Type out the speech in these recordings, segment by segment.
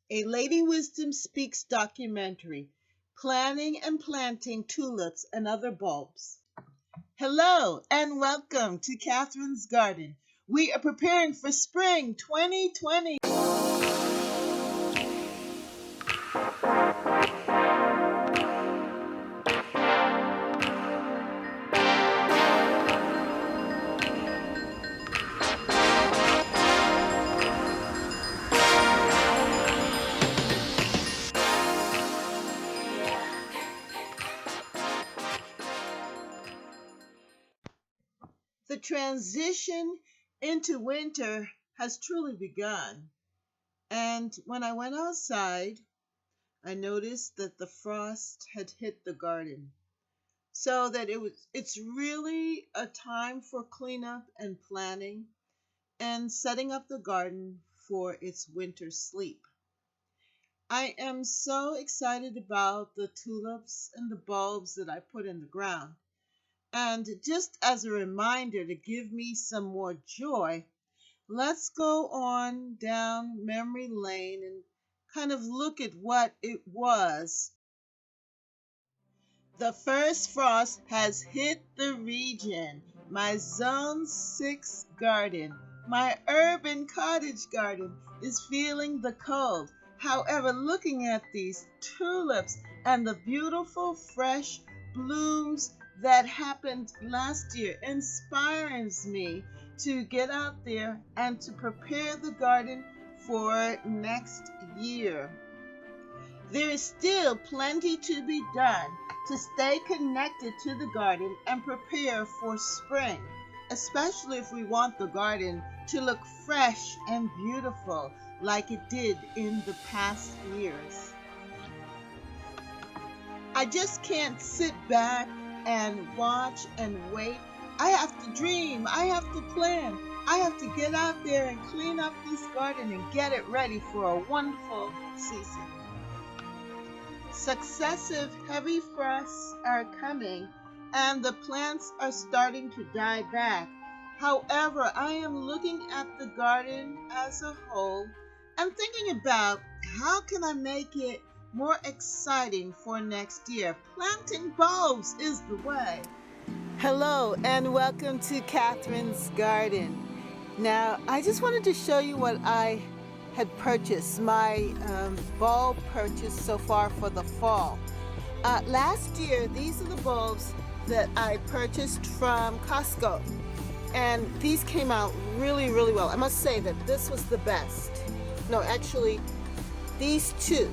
A Lady Wisdom Speaks documentary, planning and planting tulips and other bulbs. Hello and welcome to Catherine's Garden. We are preparing for spring 2020. The transition into winter has truly begun. And when I went outside, I noticed that the frost had hit the garden. So that it's really a time for cleanup and planning and setting up the garden for its winter sleep. I am so excited about the tulips and the bulbs that I put in the ground. And just as a reminder to give me some more joy, let's go on down memory lane and kind of look at what it was. The first frost has hit the region. My Zone 6 garden, my Urban Cottage Garden, is feeling the cold. However, looking at these tulips and the beautiful fresh blooms that happened last year inspires me to get out there and to prepare the garden for next year. There is still plenty to be done to stay connected to the garden and prepare for spring, especially if we want the garden to look fresh and beautiful like it did in the past years. I just can't sit back and watch and wait. I have to dream. I have to plan. I have to get out there and clean up this garden and get it ready for a wonderful season. Successive heavy frosts are coming and the plants are starting to die back. However, I am looking at the garden as a whole and thinking about how can I make it more exciting for next year. Planting bulbs is the way. Hello and welcome to Catherine's Garden. Now, I just wanted to show you what I had purchased, my bulb purchase so far for the fall. Last year, these are the bulbs that I purchased from Costco, and these came out really, really well. I must say that this was the best. No, actually, these two.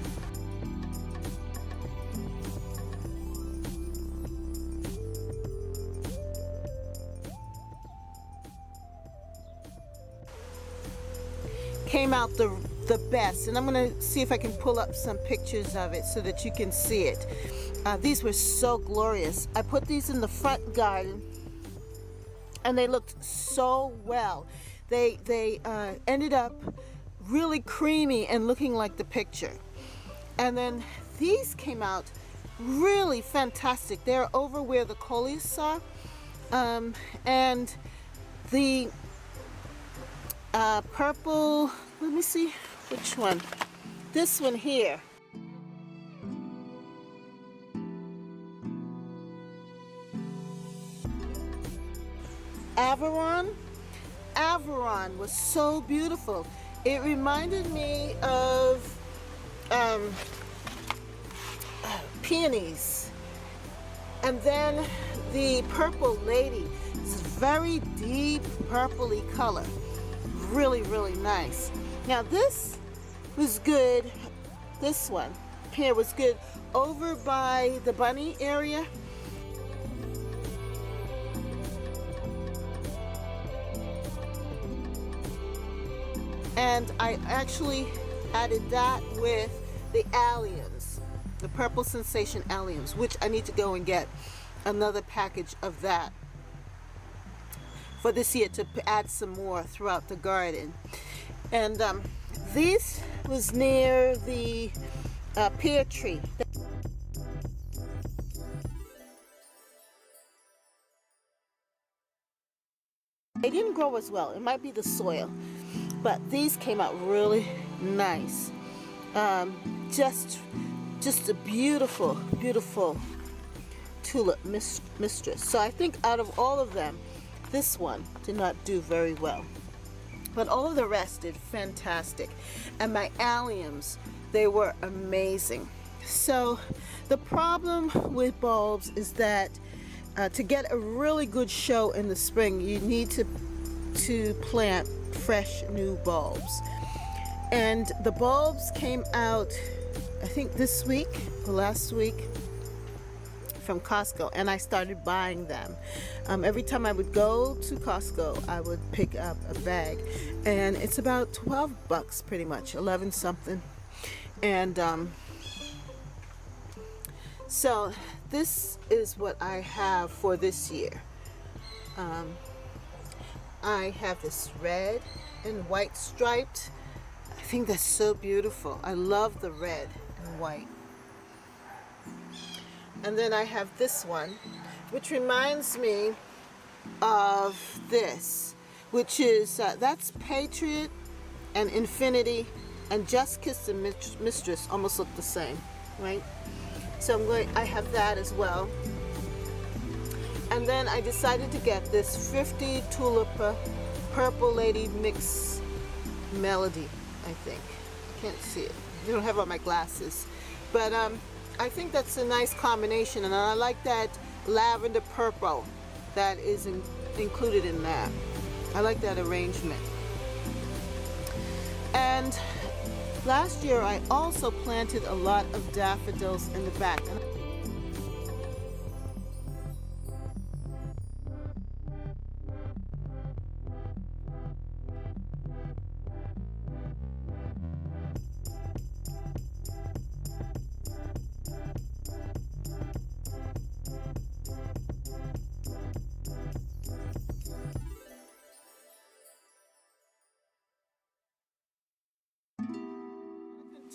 Came out the best, and I'm going to see if I can pull up some pictures of it so that you can see it. These were so glorious. I put these in the front garden and they looked so well. They ended up really creamy and looking like the picture. And then these came out really fantastic. They're over where the coleus are, and the purple, let me see which one. This one here. Avaron was so beautiful. It reminded me of peonies. And then the purple lady is very deep purpley color. Really, really nice. Now this was good. This one here was good over by the bunny area. And I actually added that with the alliums, the purple sensation alliums, which I need to go and get another package of that for this year to add some more throughout the garden. And this was near the pear tree. They didn't grow as well. It might be the soil, but these came out really nice. Just a beautiful, beautiful tulip mistress. So I think out of all of them, this one did not do very well. But all of the rest did fantastic. And my alliums, they were amazing. So the problem with bulbs is that to get a really good show in the spring, you need to plant fresh new bulbs. And the bulbs came out, I think this week or last week, from Costco, and I started buying them. Every time I would go to Costco, I would pick up a bag, and it's about $12 pretty much, 11 something. And so this is what I have for this year. I have this red and white striped. I think that's so beautiful. I love the red and white. And then I have this one, which reminds me of this, which is, that's Patriot and Infinity and Just Kiss the Mistress almost look the same, right? So I have that as well. And then I decided to get this 50 Tulip Purple Lady Mix Melody, I think. I can't see it. I don't have on my glasses. But I think that's a nice combination, and I like that lavender purple that is included in that. I like that arrangement. And last year I also planted a lot of daffodils in the back.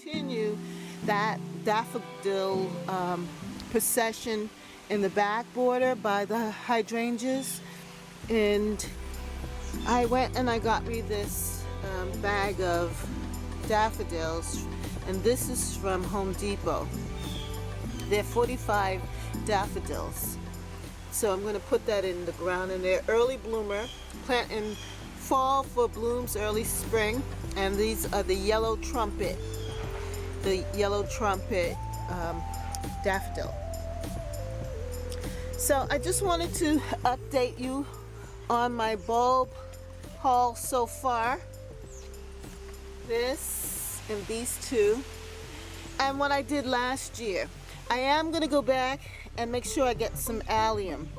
Continue that daffodil procession in the back border by the hydrangeas, and I went and I got me this bag of daffodils, and this is from Home Depot. They're 45 daffodils, so I'm going to put that in the ground, and they're early bloomer, plant in fall for blooms early spring. And these are the yellow trumpet daffodil. So I just wanted to update you on my bulb haul so far. This and these two, and what I did last year. I am going to go back and make sure I get some allium,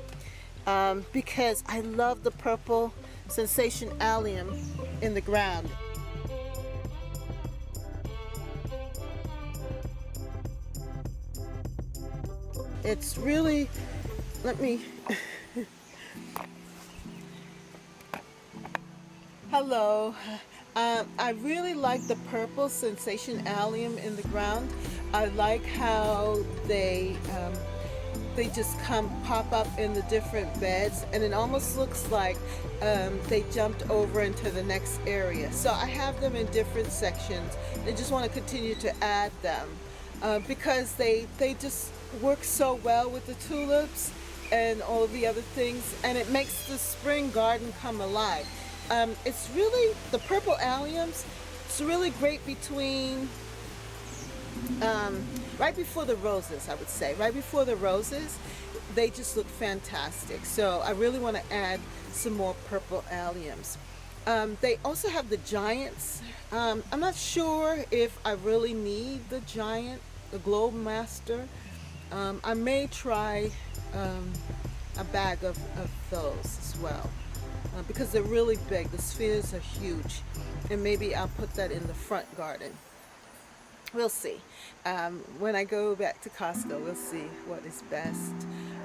because I love the purple sensation allium in the ground. It's really, let me, hello. I really like the purple sensation allium in the ground. I like how they just pop up in the different beds, and it almost looks like they jumped over into the next area. So I have them in different sections. I just want to continue to add them because they just work so well with the tulips and all of the other things, and it makes the spring garden come alive. It's really, the purple alliums, it's really great between right before the roses, I would say. Right before the roses, they just look fantastic. So I really want to add some more purple alliums. They also have the giants. I'm not sure if I really need the giant, the Globe Master. I may try a bag of those as well, because they're really big. The spheres are huge, and maybe I'll put that in the front garden. We'll see. When I go back to Costco, we'll see what is best.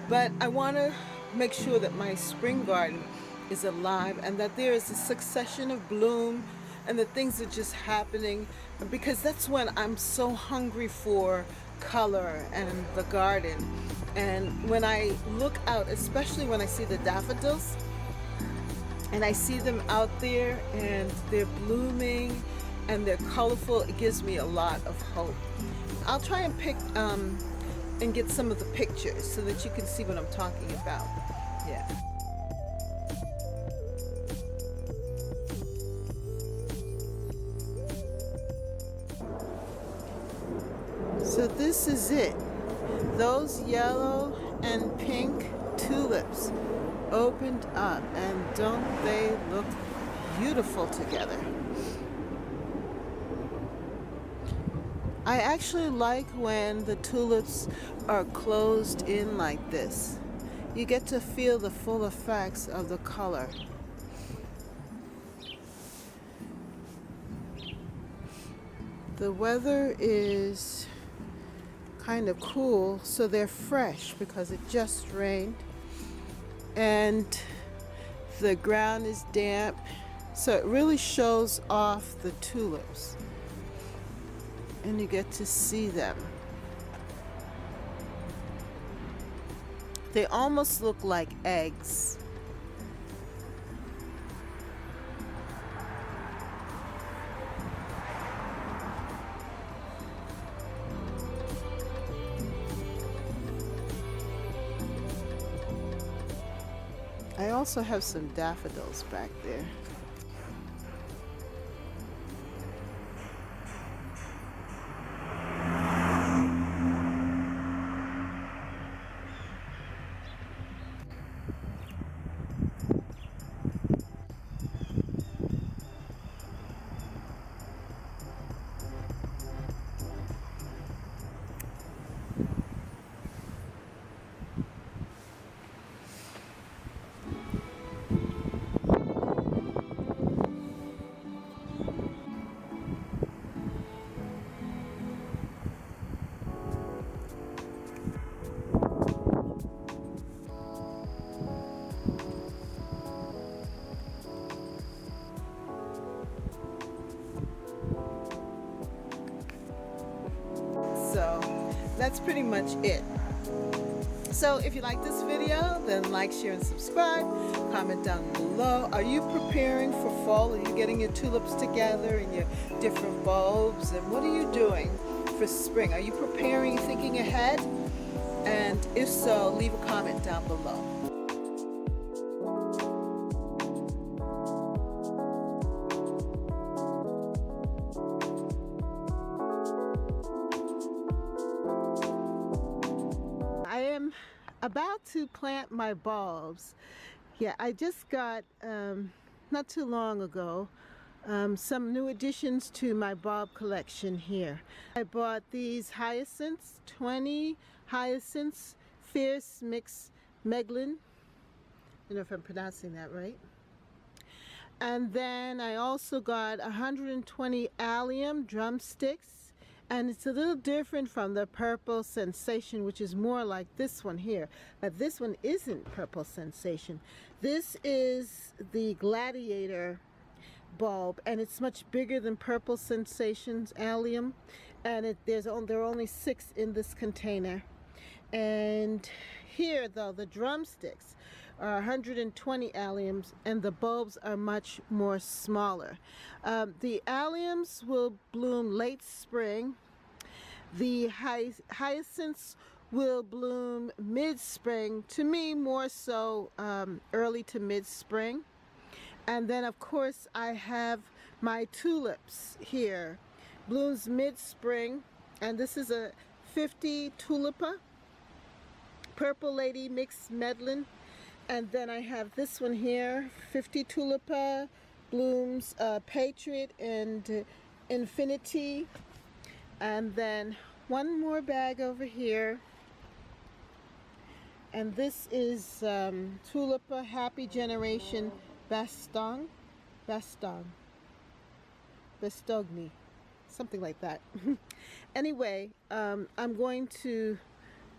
But I want to make sure that my spring garden is alive and that there is a succession of bloom and that things are just happening, because that's when I'm so hungry for color and the garden. And when I look out, especially when I see the daffodils and I see them out there and they're blooming and they're colorful. It gives me a lot of hope. I'll try and pick and get some of the pictures so that you can see what I'm talking about. Yeah. So this is it. Those yellow and pink tulips opened up, and don't they look beautiful together? I actually like when the tulips are closed in like this. You get to feel the full effects of the color. The weather is kind of cool, so they're fresh because it just rained, and the ground is damp, so it really shows off the tulips, and you get to see them. They almost look like eggs. I also have some daffodils back there. So that's pretty much it. So if you like this video, then like, share, and subscribe. Comment down below. Are you preparing for fall? Are you getting your tulips together and your different bulbs? And what are you doing for spring? Are you preparing, thinking ahead? And if so, leave a comment down below. I am about to plant my bulbs. Yeah, I just got, not too long ago, some new additions to my bulb collection here. I bought these hyacinths, 20 hyacinths, fierce mix Meglin. I don't know if I'm pronouncing that right. And then I also got 120 allium drumsticks. And it's a little different from the Purple Sensation, which is more like this one here. But this one isn't Purple Sensation. This is the Gladiator bulb, and it's much bigger than Purple Sensation's allium. And there are only 6 in this container. And here, though, the drumsticks are 120 alliums, and the bulbs are much more smaller. The alliums will bloom late spring. The hyacinths will bloom mid-spring. To me, more so early to mid-spring. And then, of course, I have my tulips here. Blooms mid-spring, and this is a 50 tulipa, Purple Lady mixed Medlin. And then I have this one here, 50 tulipa, blooms Patriot and Infinity. And then one more bag over here. And this is Tulipa Happy Generation Bastogni, something like that. Anyway, I'm going to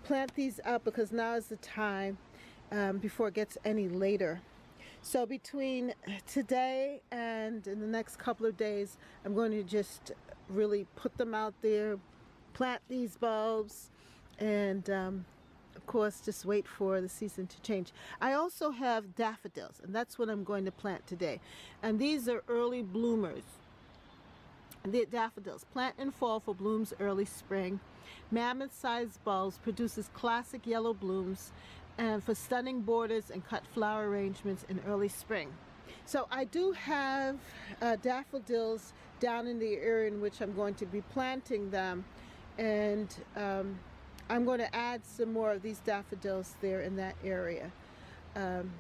plant these up because now is the time before it gets any later. So between today and in the next couple of days, I'm going to just really put them out there, plant these bulbs, and of course just wait for the season to change. I also have daffodils, and that's what I'm going to plant today. And these are early bloomers. The daffodils plant in fall for blooms early spring. Mammoth-sized bulbs produces classic yellow blooms and for stunning borders and cut flower arrangements in early spring. So I do have daffodils down in the area in which I'm going to be planting them, and I'm going to add some more of these daffodils there in that area. And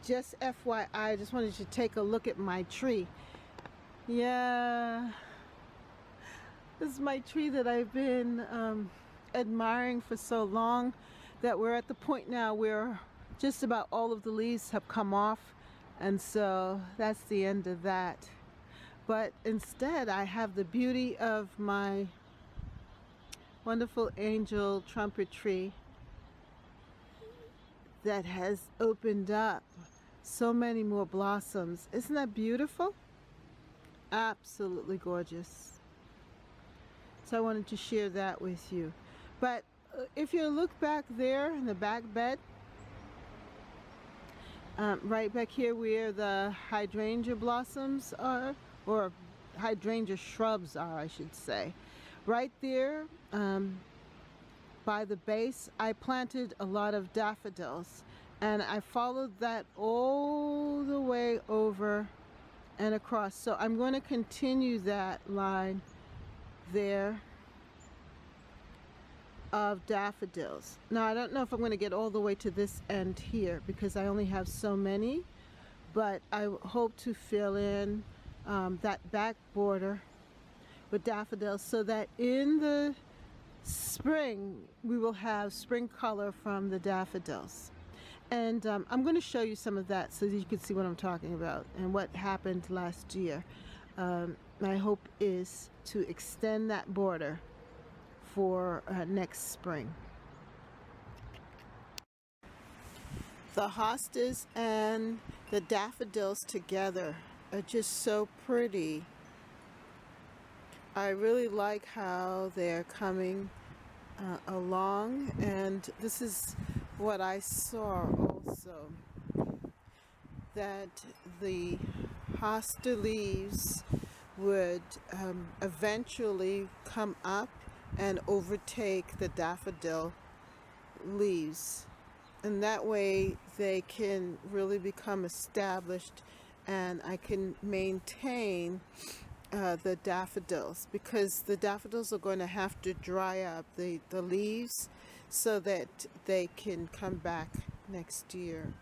just FYI, I just wanted you to take a look at my tree. Yeah, this is my tree that I've been admiring for so long, that we're at the point now where just about all of the leaves have come off, and so that's the end of that. But instead I have the beauty of my wonderful angel trumpet tree that has opened up so many more blossoms. Isn't that beautiful? Absolutely gorgeous. So I wanted to share that with you. But if you look back there in the back bed, right back here where the hydrangea blossoms are, or hydrangea shrubs are, I should say, right there by the base, I planted a lot of daffodils, and I followed that all the way over and across. So I'm going to continue that line there of daffodils. Now I don't know if I'm going to get all the way to this end here because I only have so many, but I hope to fill in that back border with daffodils so that in the spring we will have spring color from the daffodils. And I'm going to show you some of that so that you can see what I'm talking about and what happened last year. My hope is to extend that border for next spring. The hostas and the daffodils together are just so pretty. I really like how they're coming along, and this is what I saw also, that the hosta leaves would eventually come up and overtake the daffodil leaves, and that way they can really become established and I can maintain the daffodils, because the daffodils are going to have to dry up the leaves so that they can come back next year.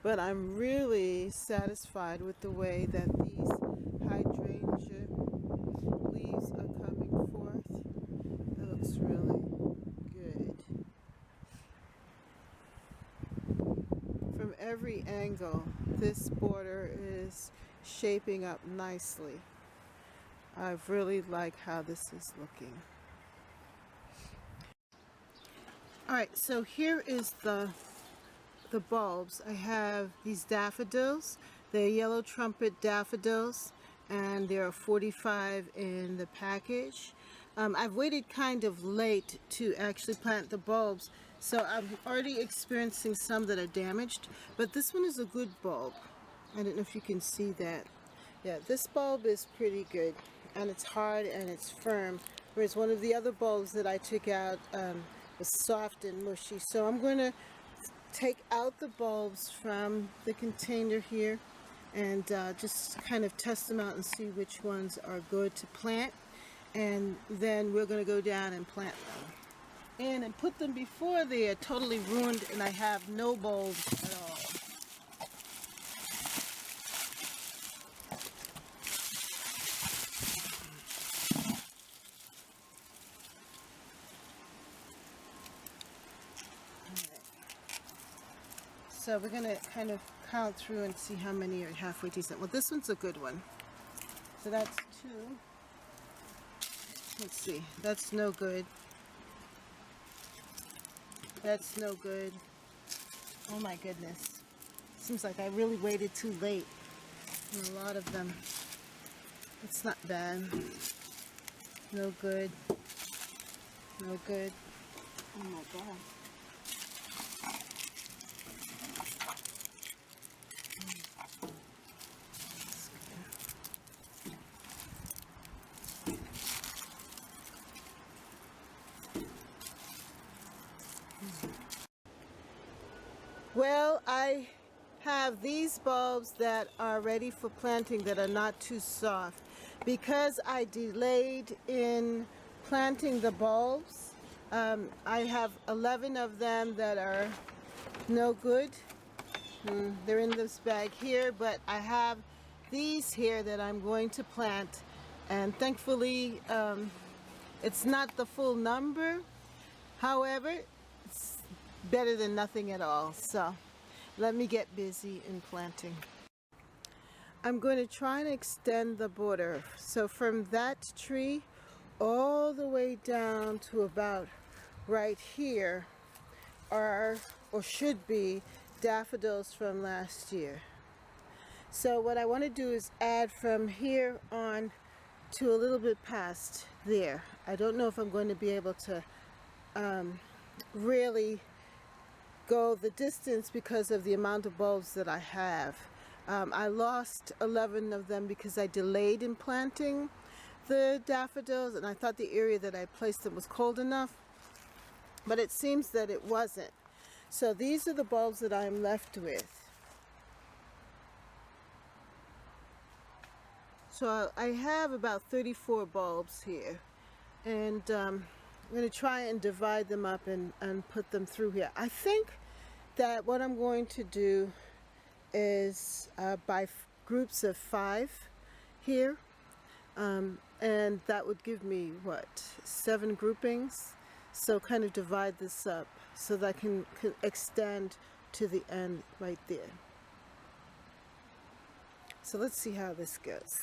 But I'm really satisfied with the way that these hydrangea leaves are coming forth. It looks really good. From every angle, this border is shaping up nicely. I really like how this is looking. Alright, so here is the bulbs. I have these daffodils. They're yellow trumpet daffodils, and there are 45 in the package. I've waited kind of late to actually plant the bulbs, so I'm already experiencing some that are damaged, but this one is a good bulb. I don't know if you can see that. Yeah, this bulb is pretty good, and it's hard and it's firm, whereas one of the other bulbs that I took out was soft and mushy. So I'm going to take out the bulbs from the container here and just kind of test them out and see which ones are good to plant, and then we're going to go down and plant them in and put them before they are totally ruined and I have no bulbs at all. So we're going to kind of count through and see how many are halfway decent. Well, this one's a good one. So that's 2. Let's see. That's no good. That's no good. Oh my goodness. Seems like I really waited too late. And a lot of them. It's not bad. No good. No good. Oh my God. Well, I have these bulbs that are ready for planting that are not too soft. Because I delayed in planting the bulbs, I have 11 of them that are no good. They're in this bag here, but I have these here that I'm going to plant, and thankfully it's not the full number. However, it's better than nothing at all. So let me get busy in planting. I'm going to try and extend the border. So from that tree all the way down to about right here are, or should be, daffodils from last year. So what I want to do is add from here on to a little bit past there. I don't know if I'm going to be able to really go the distance because of the amount of bulbs that I have. I lost 11 of them because I delayed in planting the daffodils, and I thought the area that I placed them was cold enough, but it seems that it wasn't. So these are the bulbs that I'm left with. So I have about 34 bulbs here, and I'm going to try and divide them up and put them through here. I think that what I'm going to do is by groups of 5 here, and that would give me, what, 7 groupings? So kind of divide this up so that I can extend to the end right there. So let's see how this goes.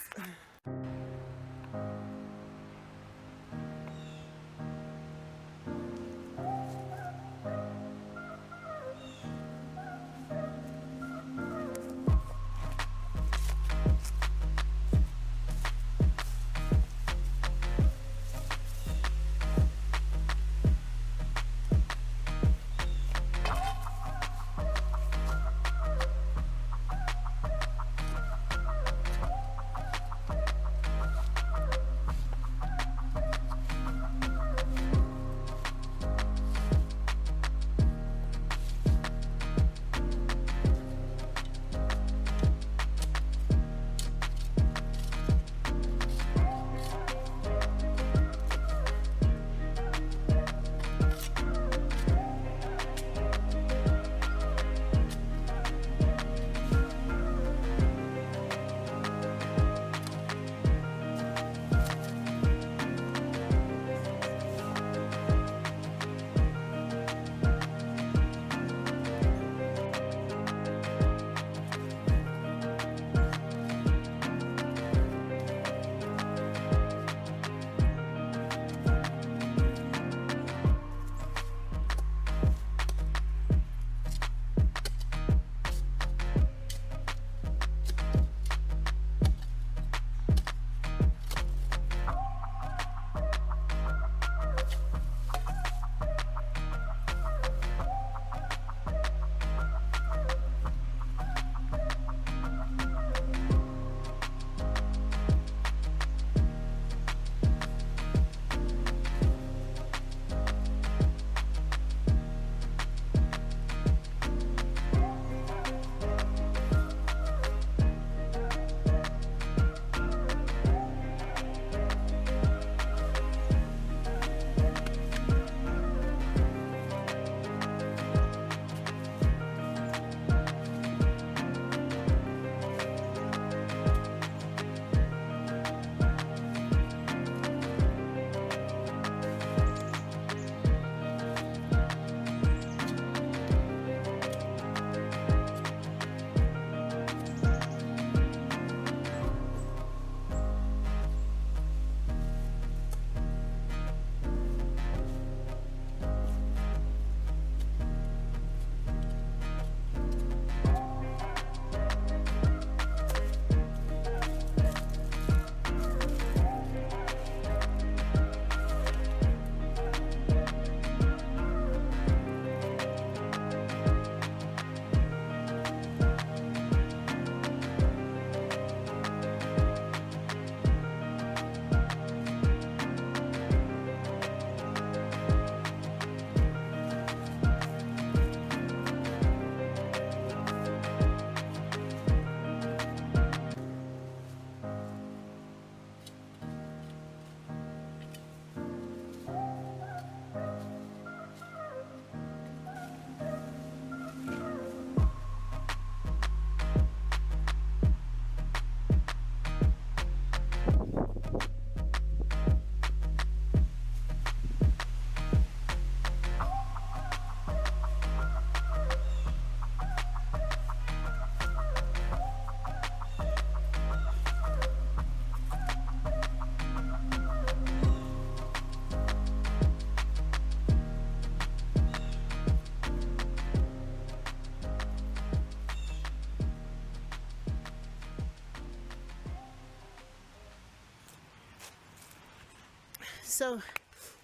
So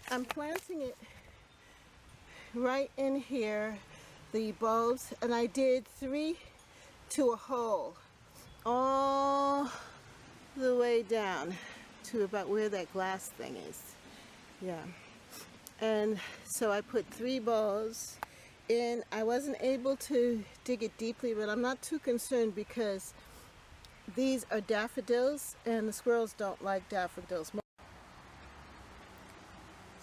I'm planting it right in here, the bulbs, and I did 3 to a hole all the way down to about where that glass thing is. Yeah. And so I put 3 balls in. I wasn't able to dig it deeply, but I'm not too concerned because these are daffodils and the squirrels don't like daffodils.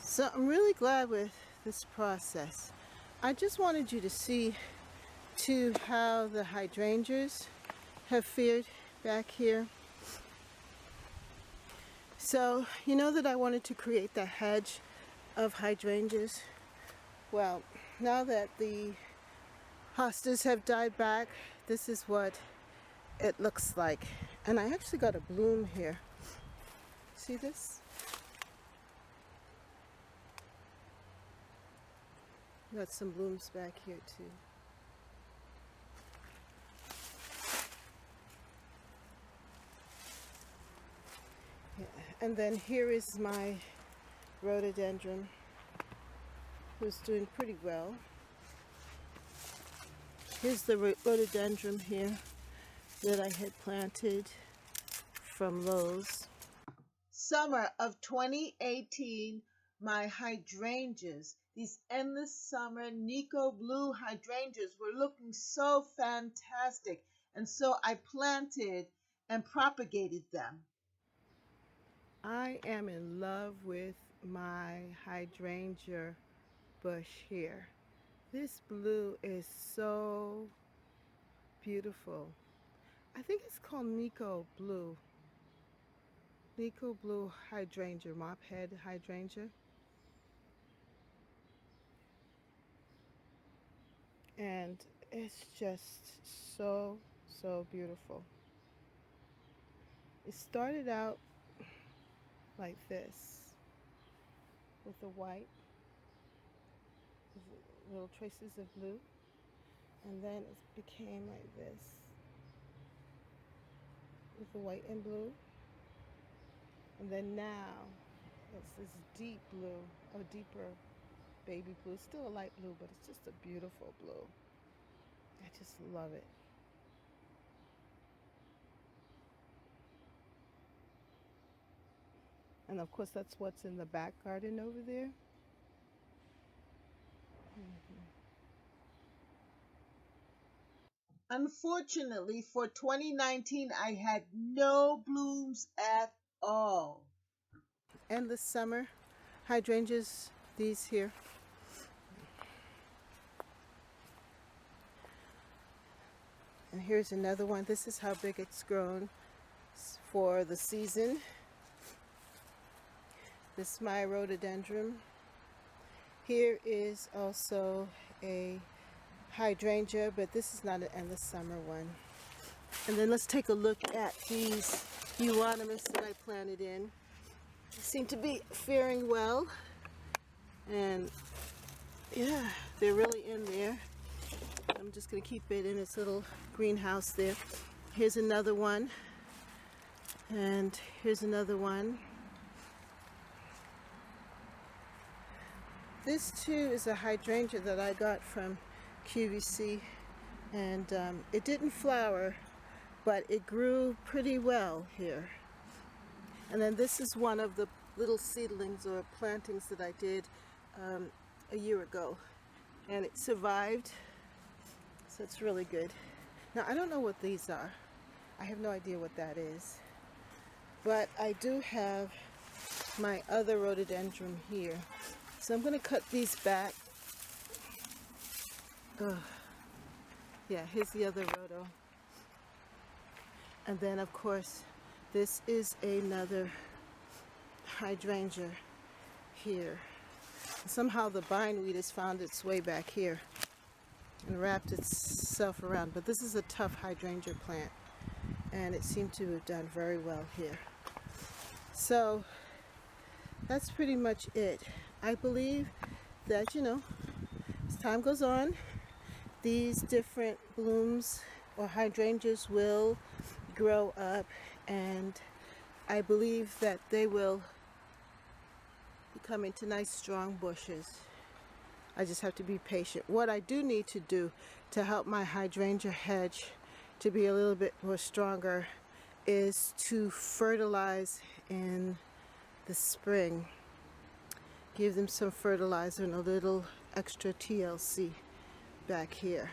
So I'm really glad with this process. I just wanted you to see too how the hydrangeas have fared back here. So you know that I wanted to create the hedge of hydrangeas. Well, now that the hostas have died back, this is what it looks like. And I actually got a bloom here. See this? Got some blooms back here too. Yeah. And then here is my rhododendron, who's doing pretty well. Here's the rhododendron here that I had planted from Lowe's. Summer of 2018, my hydrangeas, these endless summer Nico blue hydrangeas, were looking so fantastic. And so I planted and propagated them. I am in love with my hydrangea bush here. This blue is so beautiful. I think it's called Nico blue. Nico blue hydrangea, mop head hydrangea. And it's just so beautiful. It started out like this with the white, with little traces of blue, and then it became like this with the white and blue, and then now it's this deep blue, or deeper baby blue. It's still a light blue, but it's just a beautiful blue. I just love it. And of course that's what's in the back garden over there. Unfortunately, for 2019, I had no blooms at all. And the summer hydrangeas, these here. And here's another one. This is how big it's grown for the season. This is my rhododendron. Here is also a hydrangea, but this is not an endless summer one. And then let's take a look at these euonymus that I planted in. They seem to be faring well. And yeah, they're really in there. I'm just going to keep it in its little greenhouse there. Here's another one. And here's another one. This too is a hydrangea that I got from QVC. And it didn't flower, but it grew pretty well here. And then this is one of the little seedlings or plantings that I did a year ago. And it survived. So it's really good. Now I don't know what these are. I have no idea what that is. But I do have my other rhododendron here. So I'm going to cut these back. Ugh. Yeah, here's the other rhodo. And then of course this is another hydrangea here. Somehow the bindweed has found its way back here and wrapped itself around, but this is a tough hydrangea plant and it seemed to have done very well here. So that's pretty much it. I believe that, you know, as time goes on, these different blooms or hydrangeas will grow up, and I believe that they will become into nice strong bushes. I just have to be patient. What I do need to do to help my hydrangea hedge to be a little bit more stronger is to fertilize in the spring. Give them some fertilizer and a little extra TLC back here.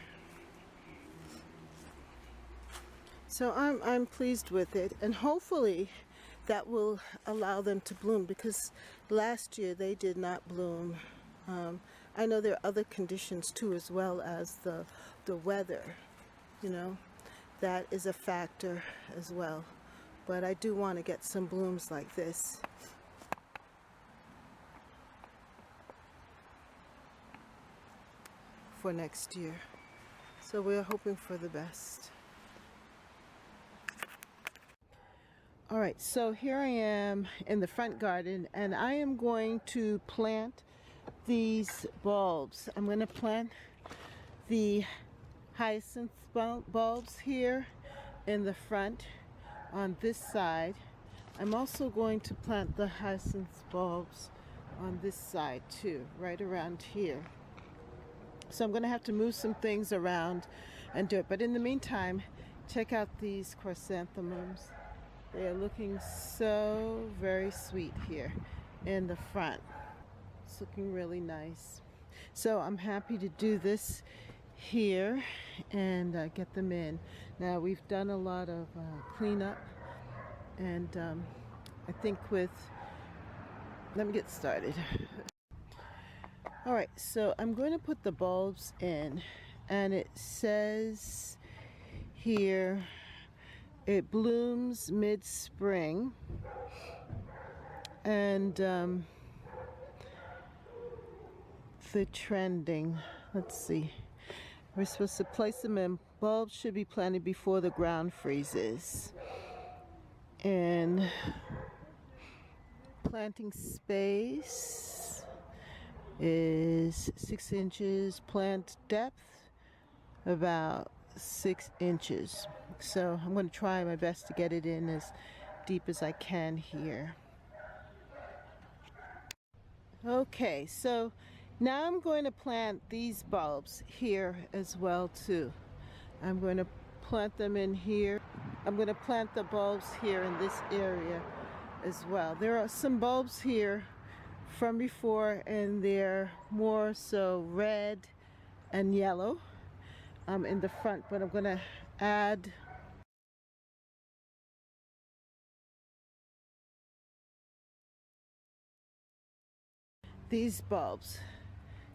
So I'm pleased with it, and hopefully that will allow them to bloom, because last year they did not bloom. I know there are other conditions too, as well as the weather, you know, that is a factor as well. But I do want to get some blooms like this. For next year. So we're hoping for the best. All right, so here I am in the front garden, and I am going to plant these bulbs. I'm going to plant the hyacinth bulbs here in the front on this side. I'm also going to plant the hyacinth bulbs on this side too, right around here. So I'm going to have to move some things around and do it. But in the meantime, check out these chrysanthemums. They are looking so very sweet here in the front. It's looking really nice. So I'm happy to do this here and get them in. Now we've done a lot of cleanup, and I think let me get started. All right, so I'm going to put the bulbs in, and it says here it blooms mid-spring, and the trending, let's see, we're supposed to place them in. Bulbs should be planted before the ground freezes, and planting space is 6 inches, plant depth about 6 inches. So I'm going to try my best to get it in as deep as I can here. Okay, so now I'm going to plant these bulbs here as well too. I'm going to plant them in here. I'm going to plant the bulbs here in this area as well. There are some bulbs here from before, and they're more so red and yellow in the front, but I'm going to add these bulbs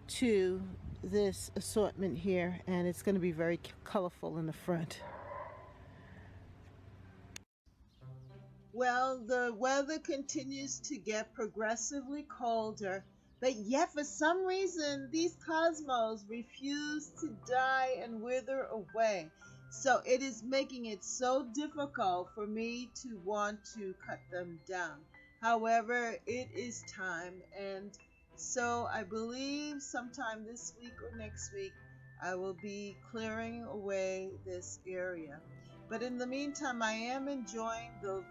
to this assortment here, and it's going to be very colorful in the front. Well, the weather continues to get progressively colder, but yet for some reason these cosmos refuse to die and wither away. So it is making it so difficult for me to want to cut them down. However, it is time, and so I believe sometime this week or next week I will be clearing away this area. But in the meantime, I am enjoying the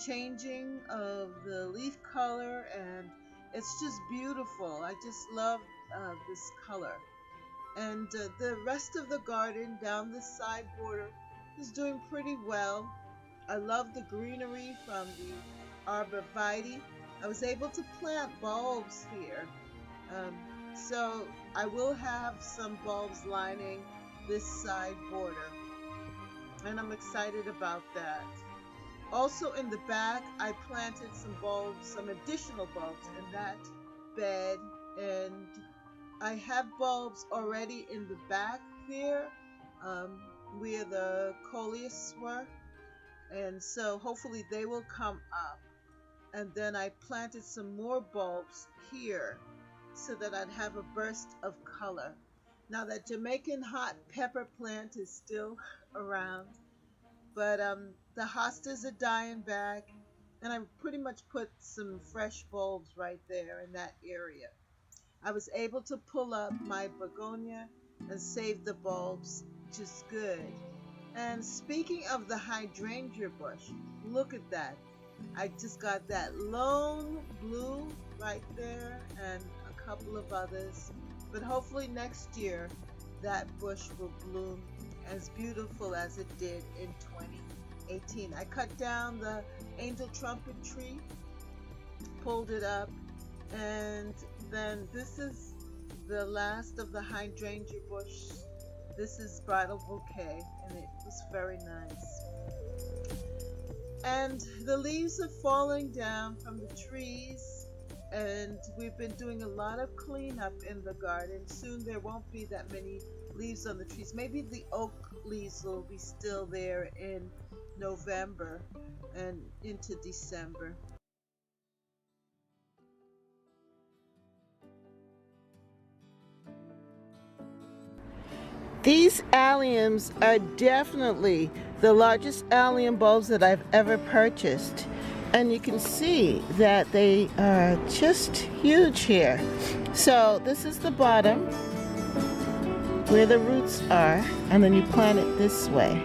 changing of the leaf color, and it's just beautiful. I just love this color. And the rest of the garden down the side border is doing pretty well. I love the greenery from the arborvitae. I was able to plant bulbs here, so I will have some bulbs lining this side border, and I'm excited about that. Also in the back, I planted some bulbs, some additional bulbs in that bed, and I have bulbs already in the back there, where the coleus were, and so hopefully they will come up. And then I planted some more bulbs here so that I'd have a burst of color. Now that Jamaican hot pepper plant is still around, but the hostas are dying back, and I pretty much put some fresh bulbs right there in that area. I was able to pull up my begonia and save the bulbs just good. And speaking of the hydrangea bush, look at that. I just got that lone blue right there and a couple of others. But hopefully next year that bush will bloom as beautiful as it did in 2018. I cut down the angel trumpet tree, pulled it up, and then this is the last of the hydrangea bush. This is bridal bouquet, and it was very nice. And the leaves are falling down from the trees, and we've been doing a lot of cleanup in the garden. Soon there won't be that many leaves on the trees. Maybe the oak leaves will be still there in November and into December. These alliums are definitely the largest allium bulbs that I've ever purchased. And you can see that they are just huge here. So this is the bottom where the roots are, and then you plant it this way.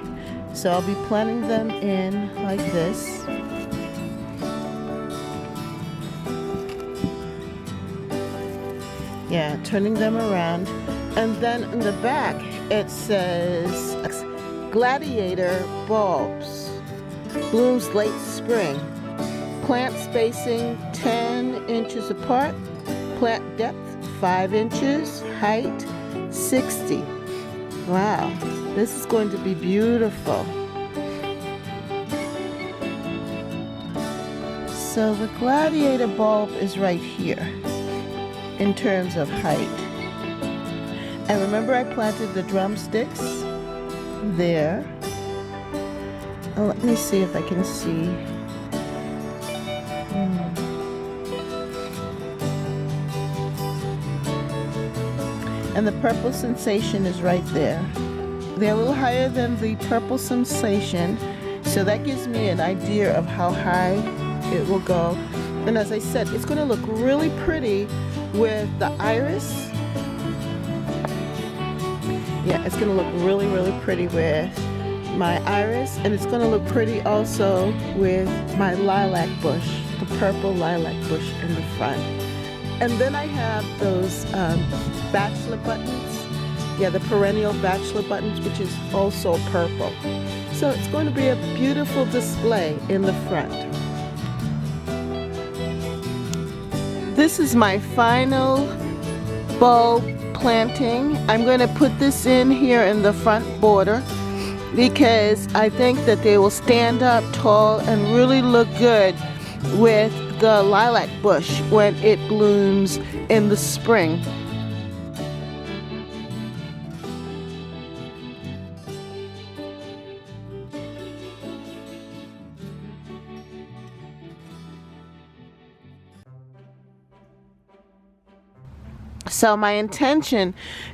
So I'll be planting them in like this. Yeah, turning them around. And then in the back it says Gladiator bulbs. Blooms late spring. Plant spacing 10 inches apart. Plant depth 5 inches. Height 60. Wow, this is going to be beautiful. So the Gladiator bulb is right here in terms of height. And remember I planted the drumsticks there. Oh, let me see if I can see. And the purple sensation is right there. They're a little higher than the purple sensation, so that gives me an idea of how high it will go. And as I said, it's going to look really pretty with the iris. Yeah, it's going to look really, really pretty with my iris, and it's going to look pretty also with my lilac bush, the purple lilac bush in the front. And then I have those bachelor buttons. Yeah, the perennial bachelor buttons, which is also purple. So it's going to be a beautiful display in the front. This is my final bulb planting. I'm going to put this in here in the front border because I think that they will stand up tall and really look good with the lilac bush when it blooms in the spring. So my intention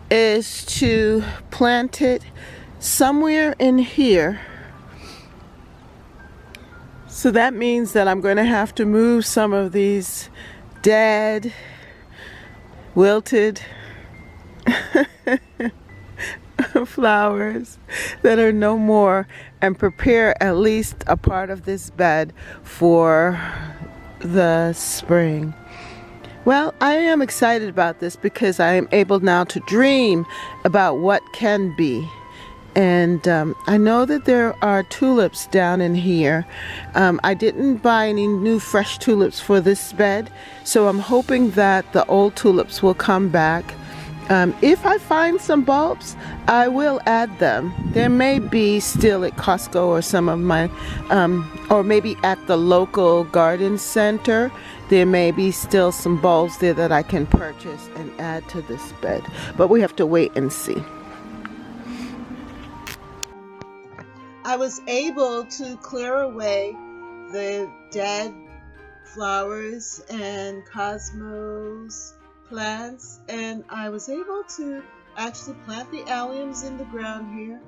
is to plant it somewhere in here. So that means that I'm going to have to move some of these dead, wilted flowers that are no more and prepare at least a part of this bed for the spring. Well, I am excited about this because I am able now to dream about what can be. And I know that there are tulips down in here. I didn't buy any new fresh tulips for this bed, so I'm hoping that the old tulips will come back. If I find some bulbs, I will add them. There may be still at Costco or some of my, or maybe at the local garden center, there may be still some bulbs there that I can purchase and add to this bed. But we have to wait and see. I was able to clear away the dead flowers and cosmos plants, and I was able to actually plant the alliums in the ground here,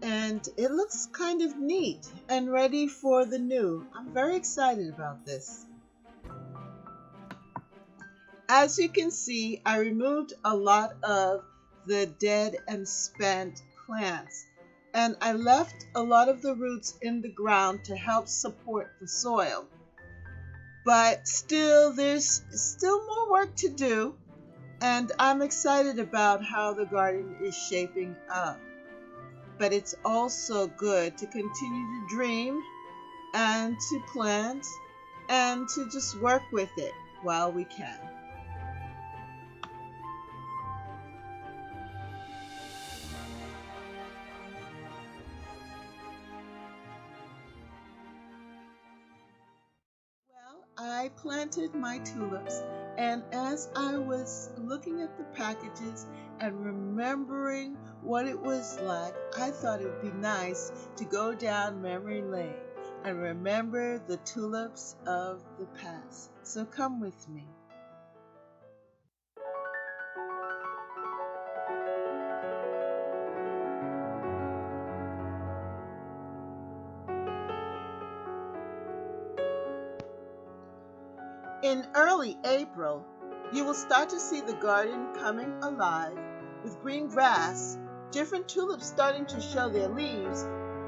and it looks kind of neat and ready for the new. I'm very excited about this. As you can see, I removed a lot of the dead and spent plants, and I left a lot of the roots in the ground to help support the soil. But still, there's still more work to do, and I'm excited about how the garden is shaping up. But it's also good to continue to dream and to plant and to just work with it while we can. Well, I planted my tulips, and as I was looking at the packages and remembering what it was like, I thought it would be nice to go down memory lane and remember the tulips of the past. So come with me. In early April, you will start to see the garden coming alive with green grass, different tulips starting to show their leaves,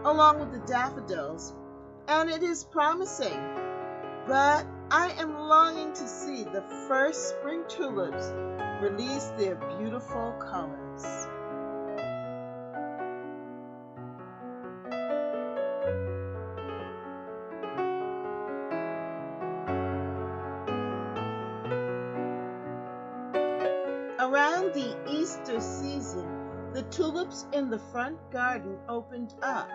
along with the daffodils, and it is promising. But I am longing to see the first spring tulips release their beautiful colors. Around the Easter season, the tulips in the front garden opened up.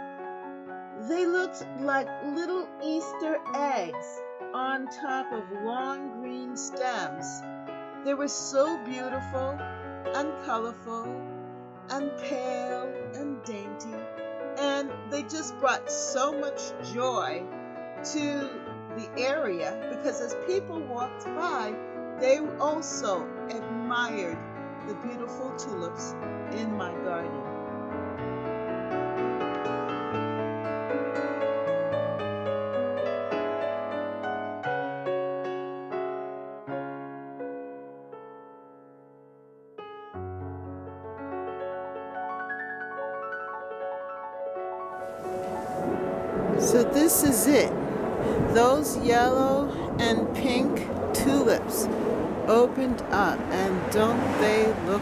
They looked like little Easter eggs on top of long green stems. They were so beautiful and colorful and pale and dainty, and they just brought so much joy to the area because as people walked by, they also admired the beautiful tulips in my garden. So this is it. Those yellow and pink tulips opened up, and don't they look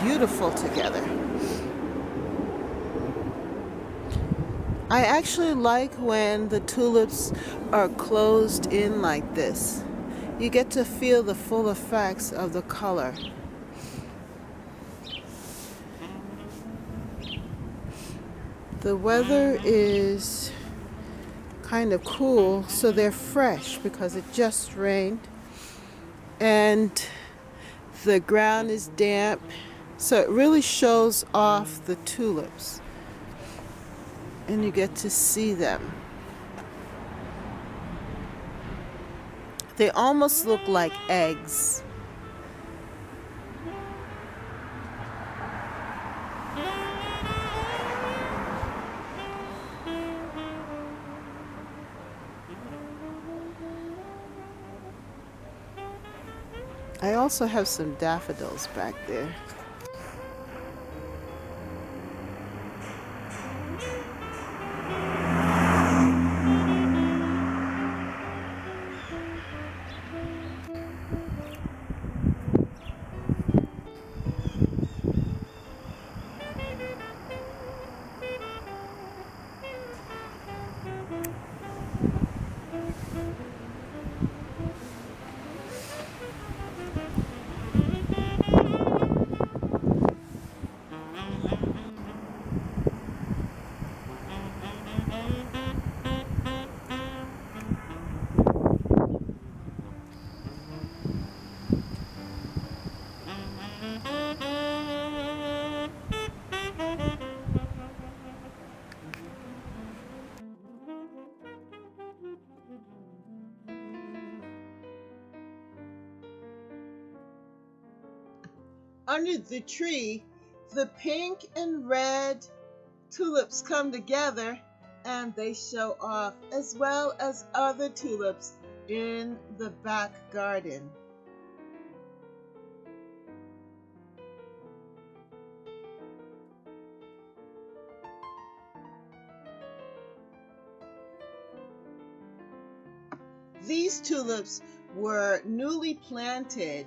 beautiful together? I actually like when the tulips are closed in like this. You get to feel the full effects of the color. The weather is kind of cool, so they're fresh because it just rained, and the ground is damp, so it really shows off the tulips, and you get to see them. They almost look like eggs. I also have some daffodils back there. Under the tree, the pink and red tulips come together and they show off, as well as other tulips in the back garden. These tulips were newly planted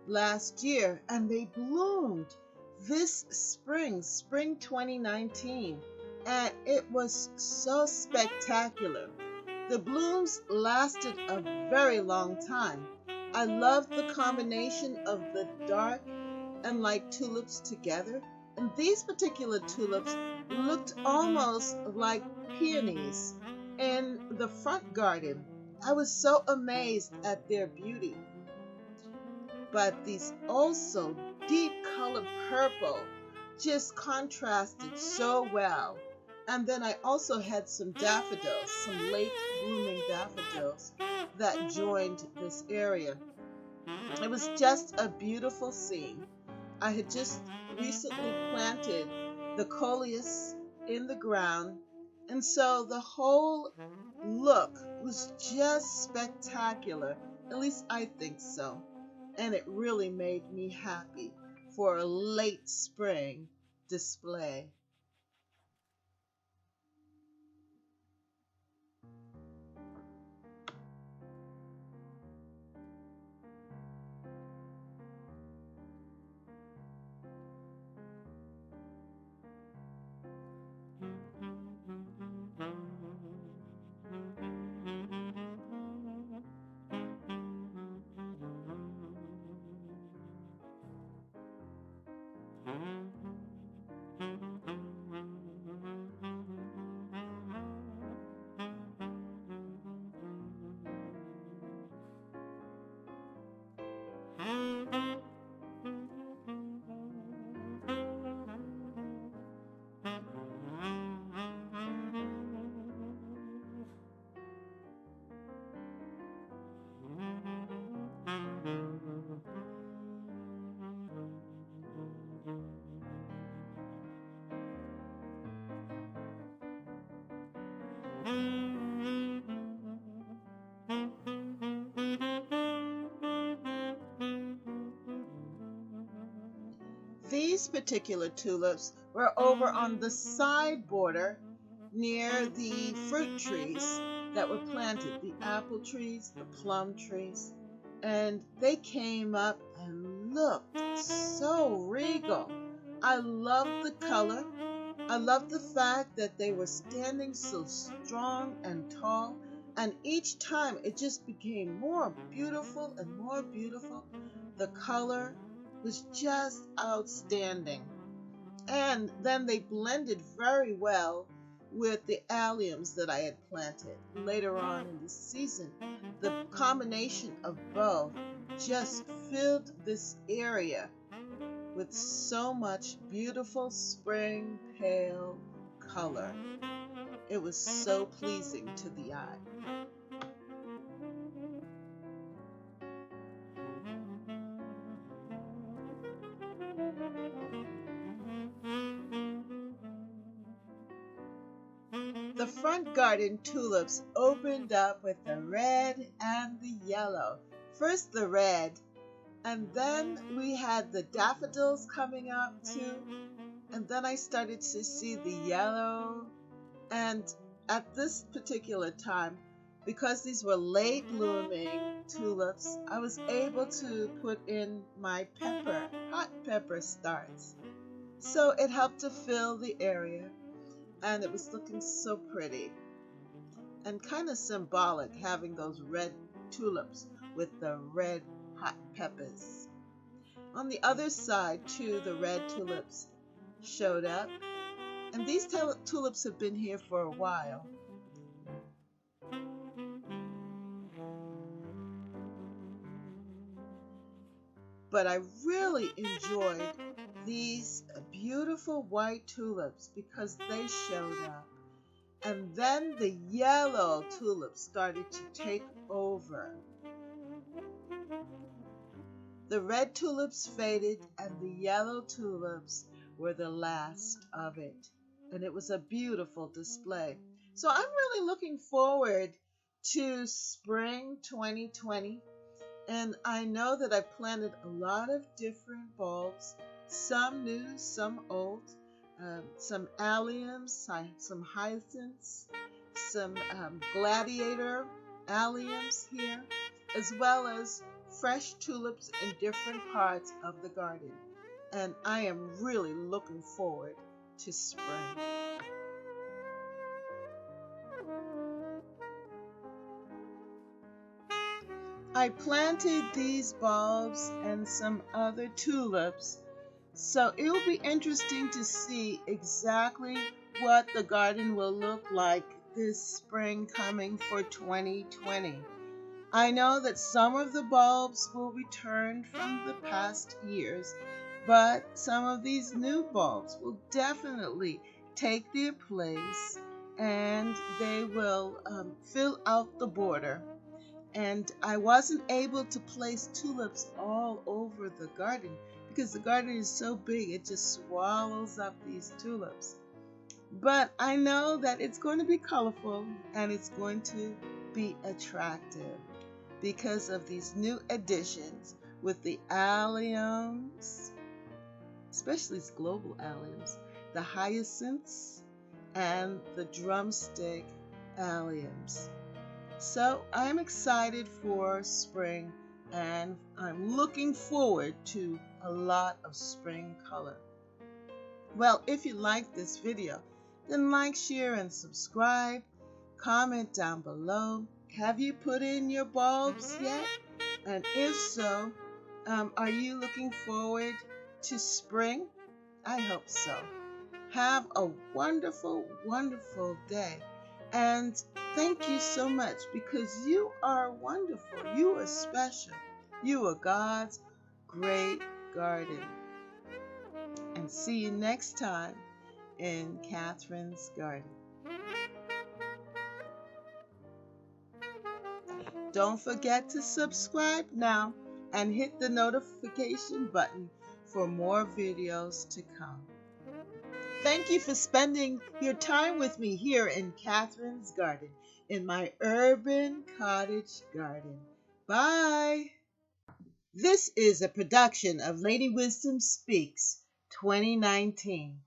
last year and they bloomed this spring 2019, and it was so spectacular. The blooms lasted a very long time. I loved the combination of the dark and light tulips together, and these particular tulips looked almost like peonies in the front garden. I was so amazed at their beauty. But these also deep colored purple just contrasted so well. And then I also had some daffodils, some late blooming daffodils that joined this area. It was just a beautiful scene. I had just recently planted the coleus in the ground, and so the whole look was just spectacular. At least I think so. And it really made me happy for a late spring display. These particular tulips were over on the side border near the fruit trees that were planted, the apple trees, the plum trees, and they came up and looked so regal. I loved the color. I loved the fact that they were standing so strong and tall, and each time it just became more beautiful and more beautiful. The color was just outstanding. And then they blended very well with the alliums that I had planted later on in the season. The combination of both just filled this area with so much beautiful spring pale color. It was so pleasing to the eye. The front garden tulips opened up with the red and the yellow. First the red, and then we had the daffodils coming up too. And then I started to see the yellow. And at this particular time, because these were late blooming tulips, I was able to put in my hot pepper starts. So it helped to fill the area, and it was looking so pretty and kind of symbolic having those red tulips with the red hot peppers. On the other side, too, the red tulips showed up, and these tulips have been here for a while. But I really enjoyed these beautiful white tulips because they showed up. And then the yellow tulips started to take over. The red tulips faded and the yellow tulips were the last of it. And it was a beautiful display. So I'm really looking forward to spring 2020. And I know that I've planted a lot of different bulbs, some new, some old, some alliums, some hyacinths, some gladiator, alliums here, as well as fresh tulips in different parts of the garden. And I am really looking forward to spring. I planted these bulbs and some other tulips, so it'll be interesting to see exactly what the garden will look like this spring coming for 2020. I know that some of the bulbs will return from the past years, but some of these new bulbs will definitely take their place and they will fill out the border. And I wasn't able to place tulips all over the garden because the garden is so big it just swallows up these tulips. But I know that it's going to be colorful and it's going to be attractive because of these new additions with the alliums, especially these global alliums, the hyacinths, and the drumstick alliums. So I'm excited for spring and I'm looking forward to a lot of spring color. Well, if you like this video, then like, share, and subscribe. Comment down below. Have you put in your bulbs yet? And if so, are you looking forward to spring? I hope so. Have a wonderful, wonderful day. And thank you so much because you are wonderful. You are special. You are God's great garden. And see you next time in Catherine's Garden. Don't forget to subscribe now and hit the notification button for more videos to come. Thank you for spending your time with me here in Catherine's Garden, in my Urban Cottage Garden. Bye! This is a production of Lady Wisdom Speaks 2019.